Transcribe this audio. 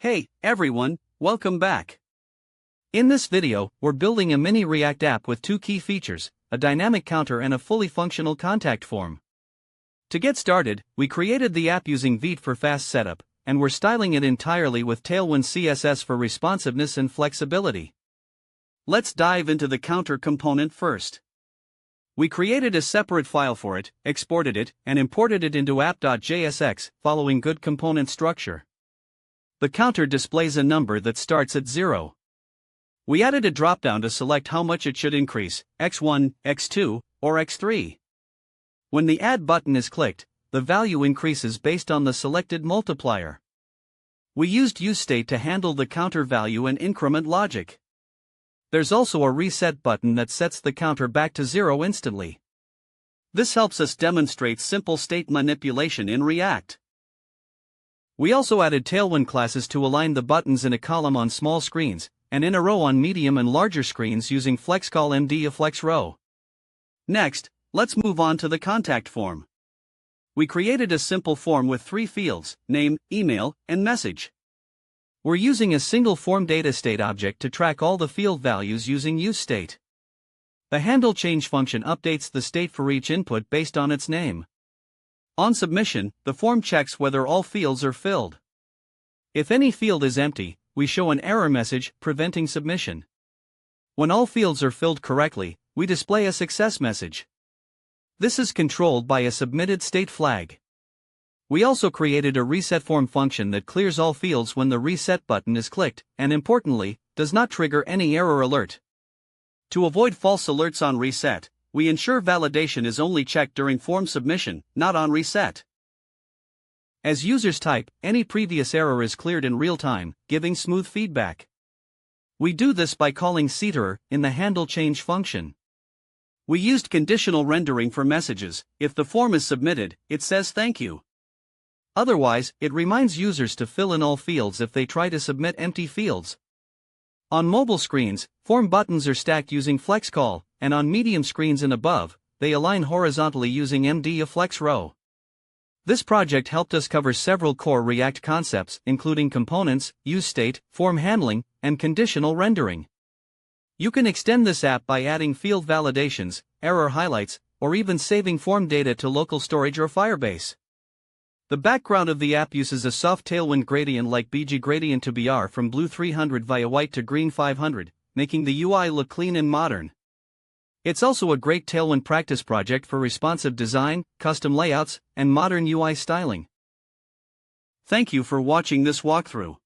Hey, everyone, welcome back. In this video, we're building a mini React app with two key features, a dynamic counter and a fully functional contact form. To get started, we created the app using Vite for fast setup, and we're styling it entirely with Tailwind CSS for responsiveness and flexibility. Let's dive into the counter component first. We created a separate file for it, exported it, and imported it into app.jsx, following good component structure. The counter displays a number that starts at 0. We added a dropdown to select how much it should increase, x1, x2, or x3. When the Add button is clicked, the value increases based on the selected multiplier. We used useState to handle the counter value and increment logic. There's also a Reset button that sets the counter back to 0 instantly. This helps us demonstrate simple state manipulation in React. We also added Tailwind classes to align the buttons in a column on small screens, and in a row on medium and larger screens using FlexCall MD_FlexRow. Next, let's move on to the contact form. We created a simple form with 3 fields, name, email, and message. We're using a single form datastate object to track all the field values using useState. The handle change function updates the state for each input based on its name. On submission, the form checks whether all fields are filled. If any field is empty, we show an error message preventing submission. When all fields are filled correctly, we display a success message. This is controlled by a submitted state flag. We also created a reset form function that clears all fields when the reset button is clicked, and importantly, does not trigger any error alert. To avoid false alerts on reset, we ensure validation is only checked during form submission, not on reset. As users type, any previous error is cleared in real time, giving smooth feedback. We do this by calling ceterer in the handle change function. We used conditional rendering for messages. If the form is submitted, it says thank you. Otherwise, it reminds users to fill in all fields if they try to submit empty fields. On mobile screens, form buttons are stacked using FlexCall, and on medium screens and above, they align horizontally using MD_FlexRow. This project helped us cover several core React concepts, including components, useState, form handling, and conditional rendering. You can extend this app by adding field validations, error highlights, or even saving form data to local storage or Firebase. The background of the app uses a soft Tailwind gradient like BG gradient to BR from blue 300 via white to green 500, making the UI look clean and modern. It's also a great Tailwind practice project for responsive design, custom layouts, and modern UI styling. Thank you for watching this walkthrough.